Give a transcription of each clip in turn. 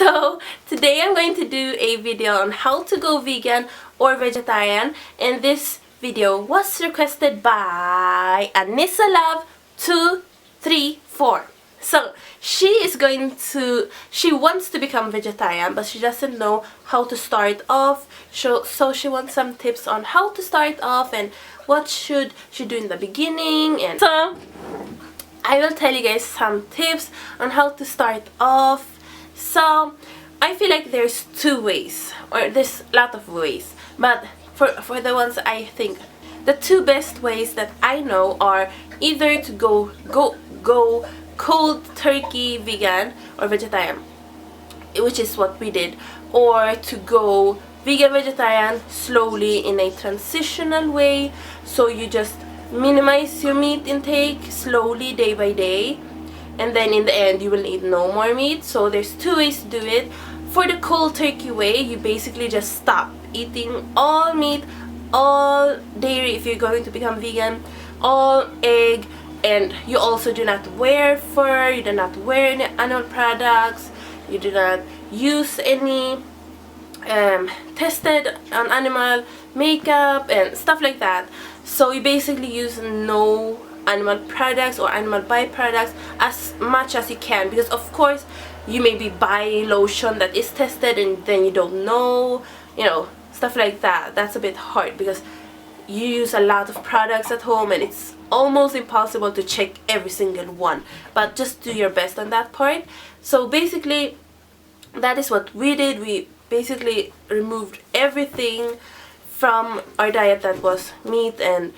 So today I'm going to do a video on how to go vegan or vegetarian, and this video was requested by AnissaLove234. So she wants to become vegetarian, but she doesn't know how to start off. So she wants some tips on how to start off and what should she do in the beginning. And so I will tell you guys some tips on how to start off. So I feel like there's two ways, or there's a lot of ways, but for the ones I think the two best ways that I know are either to go cold turkey vegan or vegetarian, which is what we did, or to go vegan vegetarian slowly in a transitional way. So you just minimize your meat intake slowly day by day, and then in the end you will eat no more meat. So there's two ways to do it. For the cold turkey way, you basically just stop eating all meat, all dairy if you're going to become vegan, all egg, and you also do not wear fur, you do not wear any animal products, you do not use any tested on animal makeup and stuff like that. So you basically use no animal products or animal byproducts as much as you can, because of course you maybe buy lotion that is tested and then you don't know, you know, stuff like that. That's a bit hard because you use a lot of products at home and it's almost impossible to check every single one, but just do your best on that part. So basically that is what we did. We basically removed everything from our diet that was meat and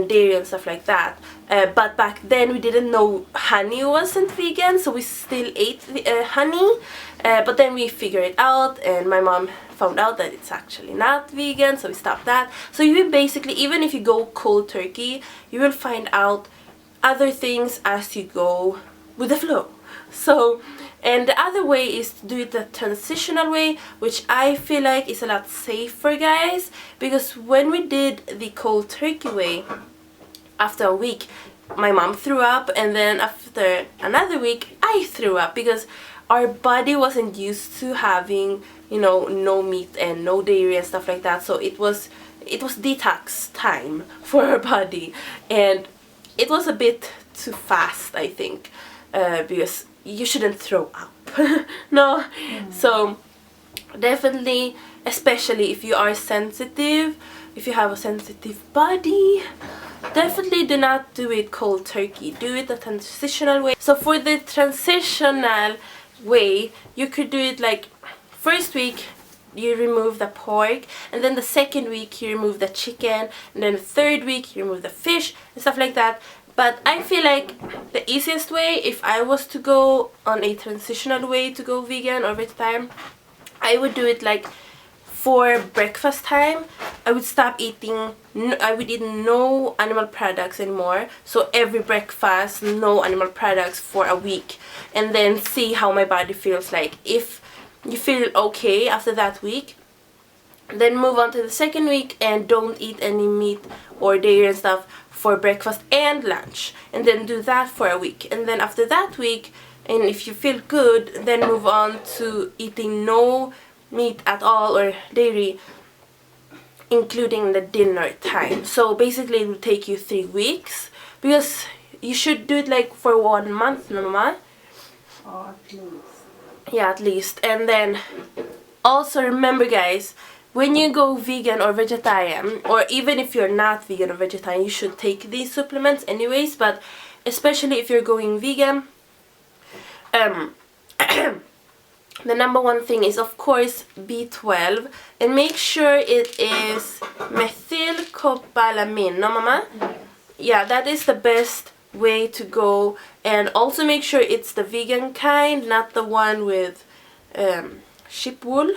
dairy and stuff like that. But back then we didn't know honey wasn't vegan, so we still ate honey, but then we figured it out and my mom found out that it's actually not vegan, so we stopped that. So you will basically, even if you go cold turkey, you will find out other things as you go with the flow. So, and the other way is to do it the transitional way, which I feel like is a lot safer, guys, because when we did the cold turkey way, after a week my mom threw up, and then after another week I threw up, because our body wasn't used to having, you know, no meat and no dairy and stuff like that. So it was detox time for our body, and it was a bit too fast, I think, because you shouldn't throw up. No. So definitely, especially if you are sensitive, if you have a sensitive body, definitely do not do it cold turkey. Do it the transitional way. So for the transitional way, you could do it like first week you remove the pork, and then the second week you remove the chicken, and then the third week you remove the fish and stuff like that. But I feel like the easiest way, if I was to go on a transitional way to go vegan or vegetarian, I would do it like for breakfast time. I would stop eating, I would eat no animal products anymore. So every breakfast, no animal products for a week, and then see how my body feels like. If you feel okay after that week, then move on to the second week and don't eat any meat or dairy and stuff for breakfast and lunch, and then do that for a week. And then after that week, and if you feel good, then move on to eating no meat at all or dairy, including the dinner time. So basically it will take you 3 weeks, because you should do it like for 1 month, no mama? Or at least. Yeah, at least. And then also remember, guys, when you go vegan or vegetarian, or even if you're not vegan or vegetarian, you should take these supplements anyways, but especially if you're going vegan, the number one thing is of course B12, and make sure it is methylcobalamin, no mama? Yeah, that is the best way to go. And also make sure it's the vegan kind, not the one with sheep wool.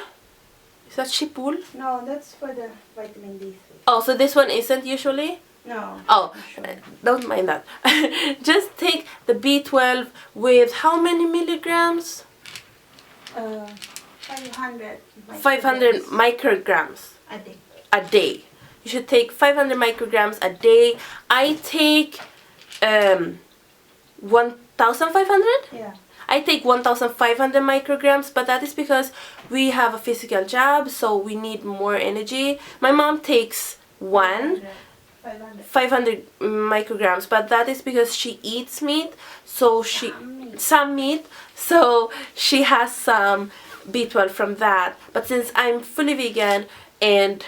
Is that sheep wool? No, that's for the vitamin D3. Oh, so this one isn't usually? No. Oh, sure. Don't mind that. Just take the B12 with how many milligrams? 500. 500 micrograms a day. a day. You should take 500 micrograms a day. I take 1,500? Yeah. I take 1,500 micrograms, but that is because we have a physical job, so we need more energy. My mom takes 500 micrograms, but that is because she eats meat, so some meat, so she has some B12 from that. But since I'm fully vegan and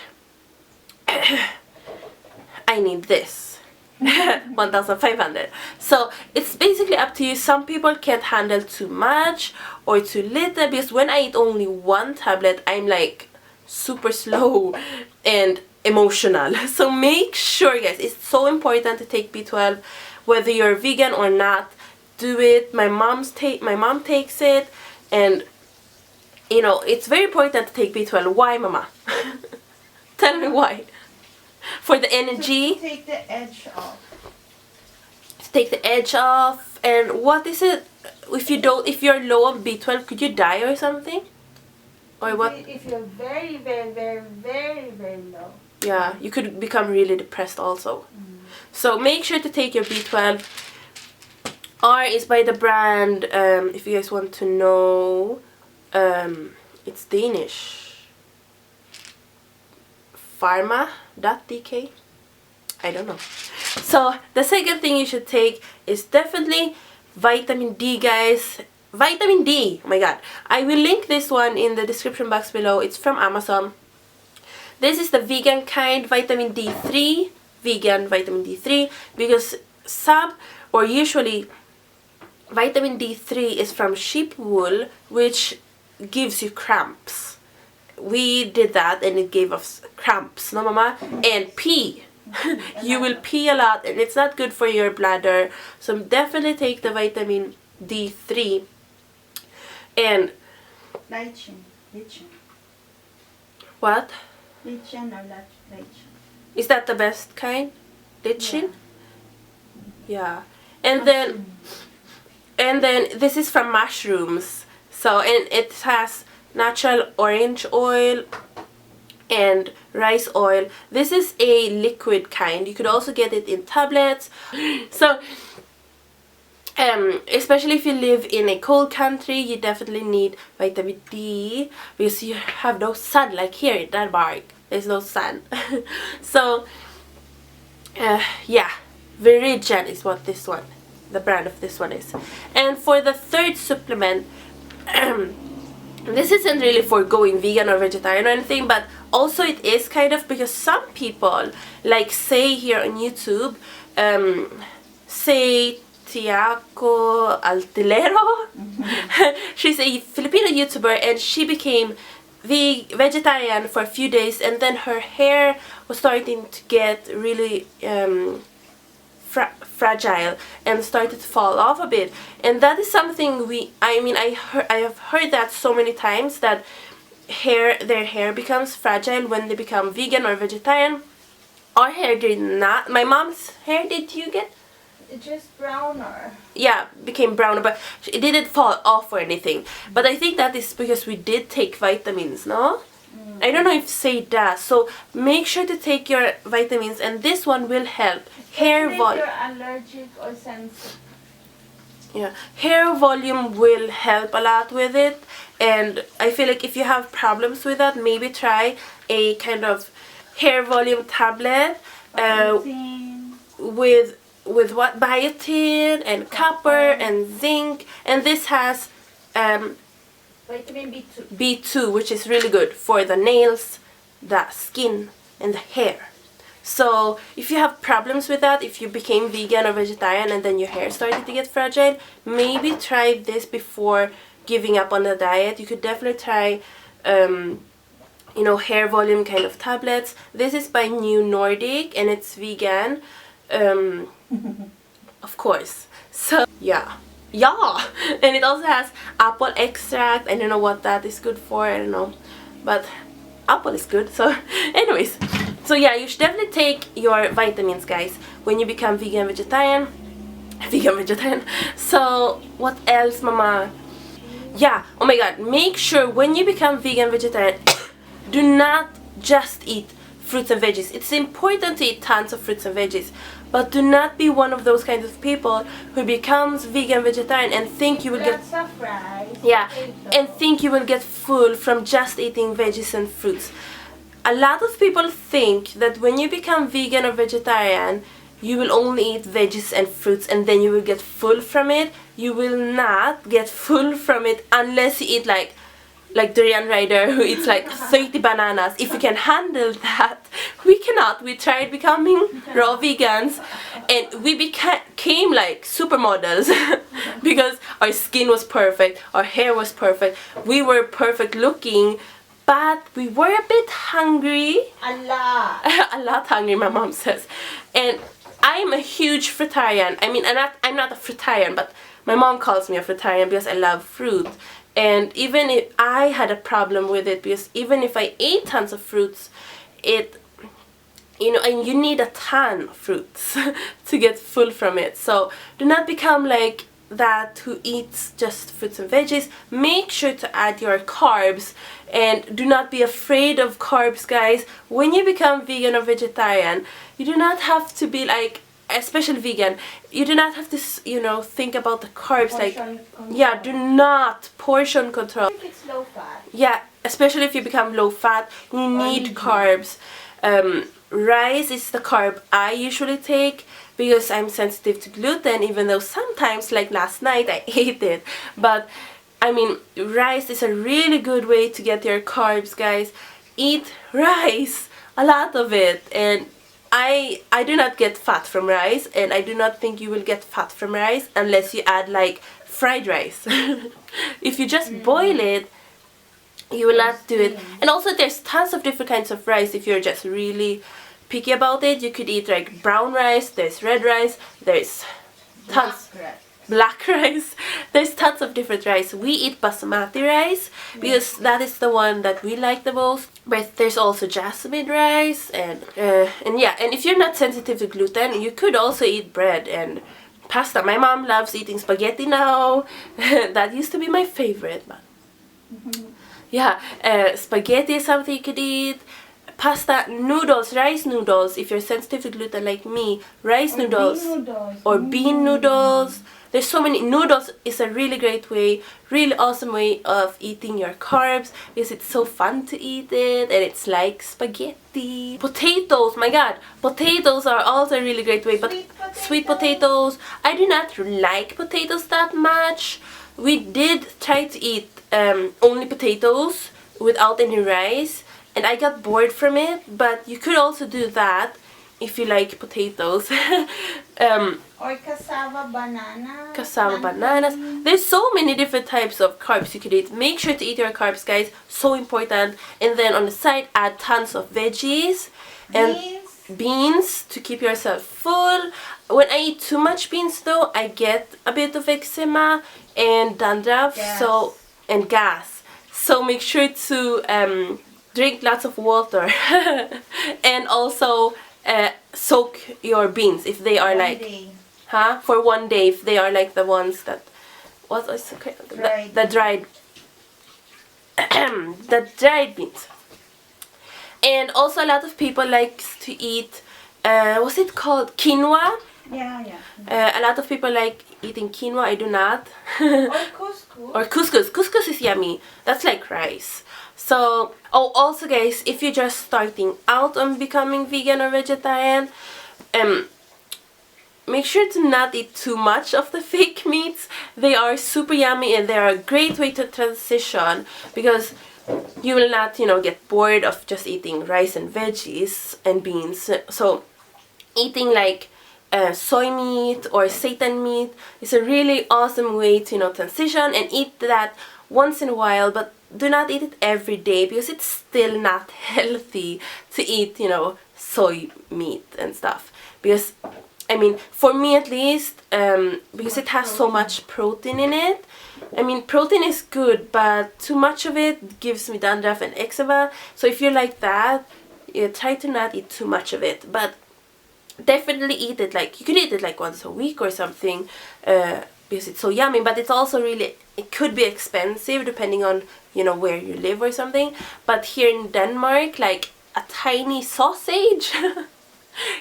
I need this 1,500, so it's basically up to you. Some people can't handle too much or too little, because when I eat only one tablet, I'm like super slow and emotional. So make sure, guys, it's so important to take B12 whether you're vegan or not. Do it. My mom takes it, and you know, it's very important to take B12. Why, mama? Tell me why. For the energy, To take the edge off. to take the edge off. And what is it, if you're low on B12, could you die or something? Or what? If you're very, very, very, very, very low. Yeah, you could become really depressed also. So make sure to take your B12. R is by the brand, if you guys want to know, it's Danish. Pharma.dk. I don't know. So the second thing you should take is definitely vitamin D, guys. Vitamin D, oh my god. I will link this one in the description box below. It's from Amazon. This is the vegan kind, vitamin D3, vegan vitamin D3, because usually vitamin D3 is from sheep wool, which gives you cramps. We did that and it gave us cramps, no mama? And pee. You will pee a lot and it's not good for your bladder. So definitely take the vitamin D3. And Lichen. what? Lichen or lichen. Is that the best kind? Lichen? Yeah. And then this is from mushrooms. So, and it has natural orange oil and rice oil. This is a liquid kind. You could also get it in tablets. So especially if you live in a cold country, you definitely need vitamin D, because you have no sun, like here in Denmark. There's no sun. So yeah, Viridian is what the brand of this one is. And for the third supplement, this isn't really for going vegan or vegetarian or anything, but also it is kind of, because some people, like say here on YouTube, say Tiago Altilero, she's a Filipino YouTuber, and she became vegetarian for a few days, and then her hair was starting to get really fragile and started to fall off a bit. And that is something I have heard that so many times, that their hair becomes fragile when they become vegan or vegetarian. Our hair did not. My mom's hair, did you get? It's just browner. Yeah, became browner, but it didn't fall off or anything. But I think that is because we did take vitamins, no? I don't know if say that. So make sure to take your vitamins, and this one will help. Hair volume. If you're allergic or sensitive. Yeah, hair volume will help a lot with it, and I feel like if you have problems with that, maybe try a kind of hair volume tablet with what, biotin and copper and zinc, and this has vitamin B2. B2, which is really good for the nails, the skin, and the hair. So if you have problems with that, if you became vegan or vegetarian and then your hair started to get fragile, maybe try this before giving up on the diet. You could definitely try you know, hair volume kind of tablets. This is by New Nordic and it's vegan, of course. So yeah, and it also has apple extract. I don't know what that is good for, I don't know, but apple is good. So anyways, so yeah, you should definitely take your vitamins, guys, when you become vegan vegetarian. So what else, mama? Yeah, oh my god, make sure when you become vegan vegetarian do not just eat fruits and veggies. It's important to eat tons of fruits and veggies, but do not be one of those kinds of people who becomes vegan vegetarian and think you will get Lots of rice. yeah, potato. and think you will get full from just eating veggies and fruits. A lot of people think that when you become vegan or vegetarian, you will only eat veggies and fruits and then you will get full from it. You will not get full from it unless you eat like Durian Rider, who eats like 30 bananas. If you can handle that, we cannot. We tried becoming raw vegans and we became like supermodels because our skin was perfect, our hair was perfect, we were perfect looking, but we were a bit hungry. A lot. A lot hungry, my mom says. And I'm a huge fruitarian. I mean, I'm not a fruitarian, but my mom calls me a fruitarian because I love fruit. And even if I had a problem with it, because even if I ate tons of fruits, and you need a ton of fruits to get full from it. So do not become like that who eats just fruits and veggies. Make sure to add your carbs and do not be afraid of carbs, guys. When you become vegan or vegetarian, you do not have to be like, especially vegan, you do not have to think about the carbs. Portion control. Yeah, do not portion control. If it's low fat. Yeah, especially if you become low fat, you need carbs. Rice is the carb I usually take because I'm sensitive to gluten, even though sometimes, like last night, I ate it. But I mean, rice is a really good way to get your carbs, guys. Eat rice, a lot of it. And I do not get fat from rice, and I do not think you will get fat from rice unless you add like fried rice. If you just boil it, you will not do it. And also there's tons of different kinds of rice. If you're just really picky about it, you could eat like brown rice, there's red rice, there's tons black rice. There's tons of different rice. We eat basmati rice because that is the one that we like the most. But there's also jasmine rice and yeah. And if you're not sensitive to gluten, you could also eat bread and pasta. My mom loves eating spaghetti now. That used to be my favorite, but yeah, spaghetti is something you could eat. Pasta, noodles, rice noodles. If you're sensitive to gluten like me, rice noodles or bean noodles. There's so many. Noodles is a really great way, really awesome way of eating your carbs because it's so fun to eat it and it's like spaghetti. Potatoes, my god, potatoes are also a really great way, but sweet potatoes, I do not like potatoes that much. We did try to eat only potatoes without any rice and I got bored from it, but you could also do that if you like potatoes. Or cassava banana. Cassava bananas. There's so many different types of carbs you could eat. Make sure to eat your carbs, guys. So important. And then on the side, add tons of veggies and beans to keep yourself full. When I eat too much beans, though, I get a bit of eczema and dandruff, and gas. So make sure to drink lots of water and also soak your beans if they are for 1 day, if they are like the ones that the dried the dried beans. And also a lot of people likes to eat what's it called, quinoa. A lot of people like eating quinoa. I do not. Or couscous. Couscous is yummy. That's like rice. So, also guys, if you're just starting out on becoming vegan or vegetarian, make sure to not eat too much of the fake meats. They are super yummy and they are a great way to transition because you will not, get bored of just eating rice and veggies and beans. So, eating like soy meat or seitan meat is a really awesome way to, transition and eat that once in a while, but do not eat it every day because it's still not healthy to eat, soy meat and stuff. Because, I mean, for me at least, because it has so much protein in it. I mean, protein is good, but too much of it gives me dandruff and eczema. So if you're like that, try to not eat too much of it. But definitely eat it, like, you could eat it like once a week or something. Because it's so yummy, but it's also really, it could be expensive depending on, where you live or something. But here in Denmark, like a tiny sausage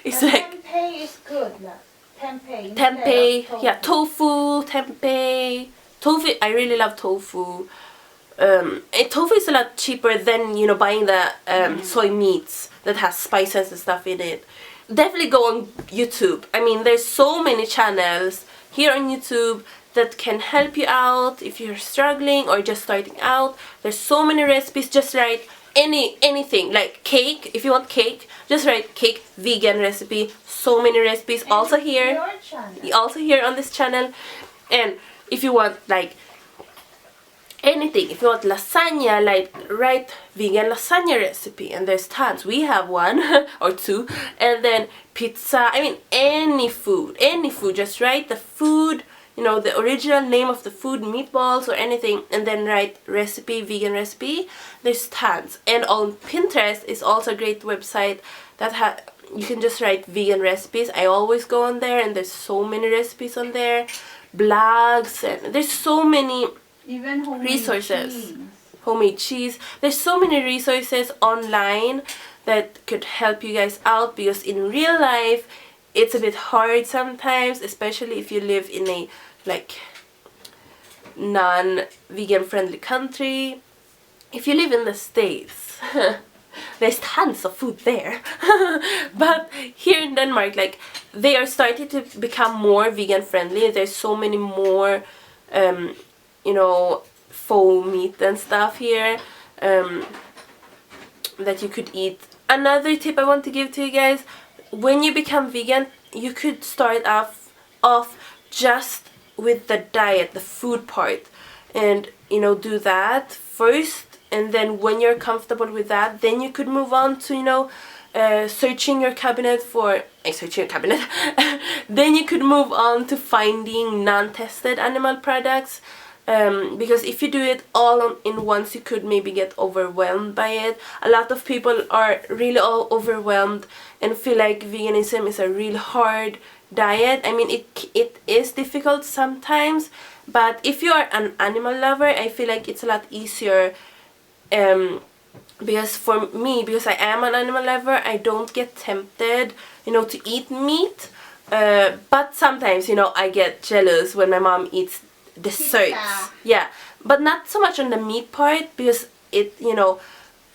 is like tempeh is good, like tempeh. Tempeh, instead of yeah, tofu, tempeh. Tofu, I really love tofu. And tofu is a lot cheaper than, you know, buying the soy meats that has spices and stuff in it. Definitely go on YouTube. I mean, there's so many channels here on YouTube that can help you out if you're struggling or just starting out. There's so many recipes. Just write anything, like cake. If you want cake, just write cake vegan recipe. So many recipes. And also here, your channel. also here on this channel. And if you want like anything, if you want lasagna, like write vegan lasagna recipe, and there's tons. We have one or two. And then pizza, I mean any food, just write the food, you know, the original name of the food, meatballs or anything, and then write recipe, vegan recipe. There's tons. And on Pinterest is also a great website that you can just write vegan recipes. I always go on there, and there's so many recipes on there, blogs, and there's so many Even homemade resources. cheese. Homemade cheese. There's so many resources online that could help you guys out, because in real life it's a bit hard sometimes, especially if you live in a like non-vegan friendly country. If you live in the States, there's tons of food there. But here in Denmark, like, they are starting to become more vegan friendly. There's so many more you know, faux meat and stuff here that you could eat. Another tip I want to give to you guys: when you become vegan, you could start off just with the diet, the food part, and, you know, do that first, and then when you're comfortable with that, then you could move on to, you know, searching your cabinet for then you could move on to finding non-tested animal products. Because if you do it all in once, you could maybe get overwhelmed by it. A lot of people are really all overwhelmed and feel like veganism is a really hard diet. I mean, it is difficult sometimes, but if you are an animal lover, I feel like it's a lot easier. Because for me, because I am an animal lover, I don't get tempted, you know, to eat meat. But sometimes, you know, I get jealous when my mom eats desserts. Pizza. Yeah, but not so much on the meat part, because it, you know,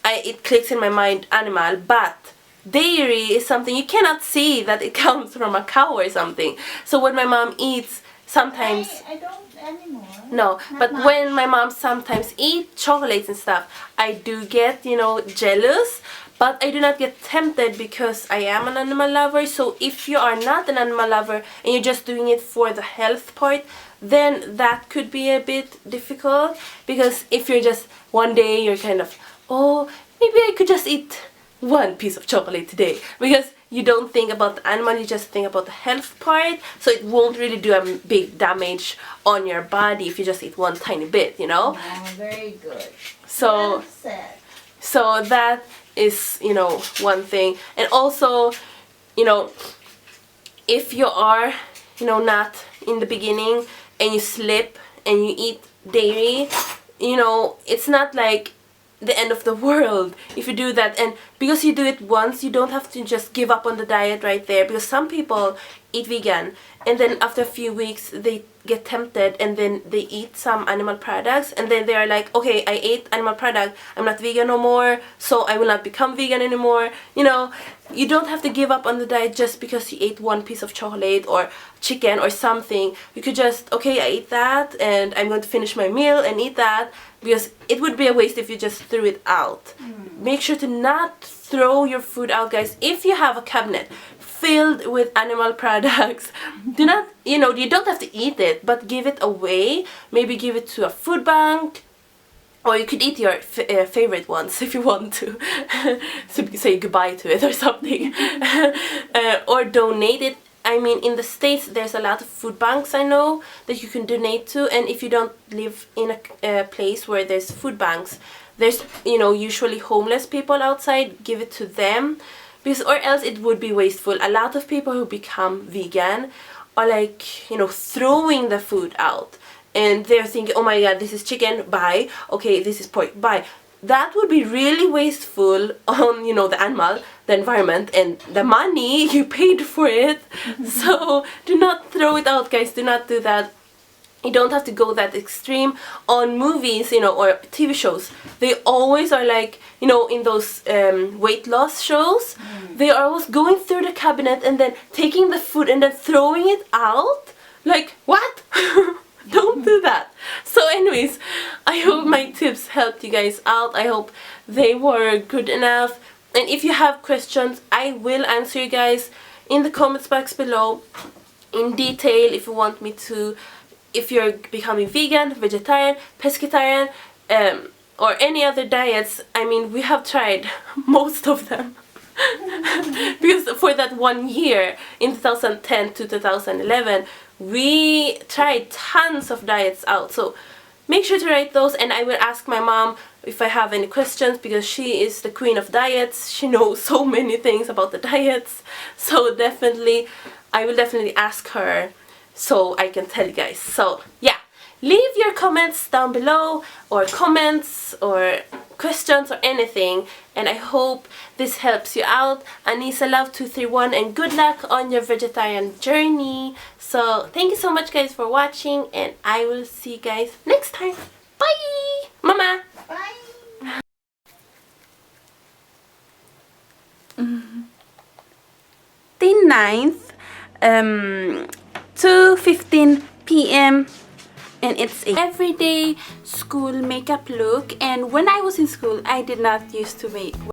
it clicks in my mind animal. But dairy is something you cannot see that it comes from a cow or something. So when my mom eats, sometimes I don't anymore. no, Not but much. when my mom sometimes eat chocolates and stuff, I do get, you know, jealous. But I do not get tempted because I am an animal lover. So if you are not an animal lover and you're just doing it for the health part, then that could be a bit difficult. Because if you're just one day, you're kind of, oh, maybe I could just eat one piece of chocolate today. Because you don't think about the animal, you just think about the health part. So it won't really do a big damage on your body if you just eat one tiny bit, you know. Oh, very good. So Well said. so that is, you know, one thing. And also, you know, if you are, you know, not in the beginning and you slip and you eat dairy, you know, it's not like the end of the world if you do that. And because you do it once, you don't have to just give up on the diet right there. Because some people eat vegan and then after a few weeks they get tempted and then they eat some animal products, and then they are like, okay, I ate animal product, I'm not vegan no more, so I will not become vegan anymore. You know, you don't have to give up on the diet just because you ate one piece of chocolate or chicken or something. You could just, okay, I ate that and I'm going to finish my meal and eat that, because it would be a waste if you just threw it out. Make sure to not throw your food out, guys. If you have a cabinet filled with animal products, do not, you know, you don't have to eat it, but give it away. Maybe give it to a food bank, or you could eat your favorite ones if you want to. So say goodbye to it or something. Or donate it. I mean, in the States there's a lot of food banks, I know, that you can donate to. And if you don't live in a place where there's food banks, there's, you know, usually homeless people outside, give it to them. Because, or else it would be wasteful. A lot of people who become vegan are like, you know, throwing the food out. And they're thinking, oh my god, this is chicken, bye. Okay, this is pork, bye. that would be really wasteful on, you know, the animal, the environment, and the money you paid for it. So do not throw it out, guys. Do not do that. You don't have to go that extreme. On movies, you know, or TV shows, they always are like, you know, in those weight loss shows, they are always going through the cabinet and then taking the food and then throwing it out. Like, what? Don't do that. So anyways, I hope my tips helped you guys out. I hope they were good enough. And if you have questions, I will answer you guys in the comments box below in detail. If you want me to, if you're becoming vegan, vegetarian, pescatarian, or any other diets. I mean, we have tried most of them. Because for that 1 year, in 2010 to 2011, we tried tons of diets out. So make sure to write those, and I will ask my mom if I have any questions, because she is the queen of diets. She knows so many things about the diets. So definitely, I will definitely ask her so I can tell you guys. So yeah, leave your comments down below, or comments or questions or anything, and I hope this helps you out. Anisa Love 231, and good luck on your vegetarian journey. So thank you so much guys for watching, and I will see you guys next time. Bye, Mama. Bye. The 9th, 2:15 p.m. and it's a everyday school makeup look. And when I was in school, I did not used to